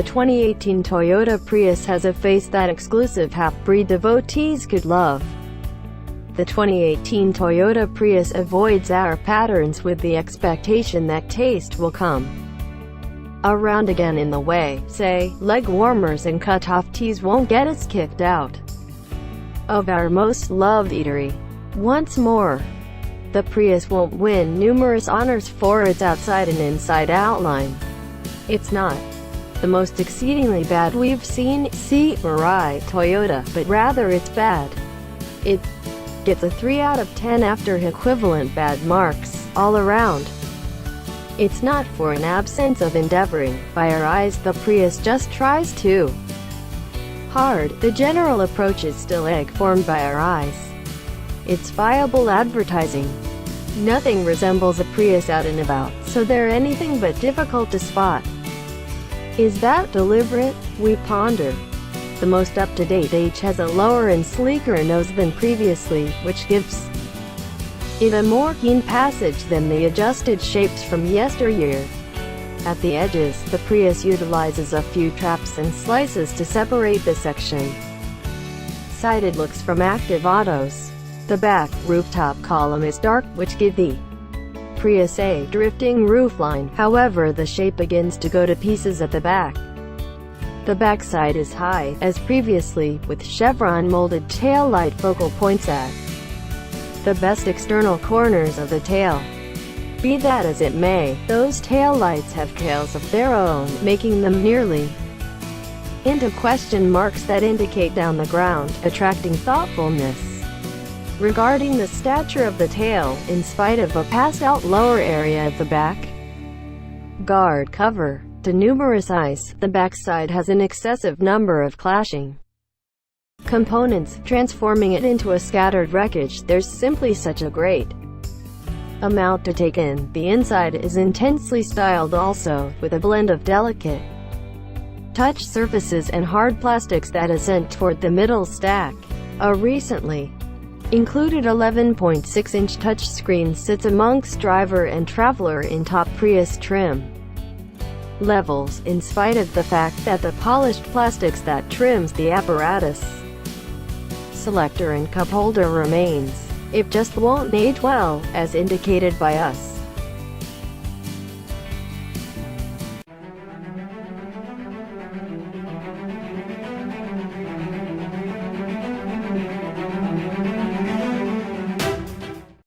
The 2018 Toyota Prius has a face that exclusive half-breed devotees could love. The 2018 Toyota Prius avoids our patterns with the expectation that taste will come around again in the way, say, leg warmers and cut-off tees won't get us kicked out of our most loved eatery. Once more, the Prius won't win numerous honors for its outside and inside outline. It's not the most exceedingly bad we've seen, see Mirai Toyota, but rather it's bad. It gets a 3 out of 10 after equivalent bad marks all around. It's not for an absence of endeavoring. By our eyes, the Prius just tries too hard. The general approach is still egg-formed by our eyes. It's viable advertising. Nothing resembles a Prius out and about, so they're anything but difficult to spot. Is that deliberate? We ponder. The most up-to-date H has a lower and sleeker nose than previously, which gives it a more keen passage than the adjusted shapes from yesteryear. At the edges, the Prius utilizes a few traps and slices to separate the section. Sided looks from active autos. The back rooftop column is dark, which give the Prius a drifting roofline. However, the shape begins to go to pieces at the back. The backside is high, as previously, with chevron molded tail light focal points at the best external corners of the tail. Be that as it may, those tail lights have tails of their own, making them nearly into question marks that indicate down the ground, attracting thoughtfulness regarding the stature of the tail, in spite of a passed-out lower area of the back guard cover. To numerous eyes, the backside has an excessive number of clashing components, transforming it into a scattered wreckage. There's simply such a great amount to take in. The inside is intensely styled also, with a blend of delicate touch surfaces and hard plastics that ascend toward the middle stack. A recently included 11.6-inch touchscreen sits amongst driver and traveler in top Prius trim levels, in spite of the fact that the polished plastics that trims the apparatus selector and cup holder remains. It just won't age well, as indicated by us.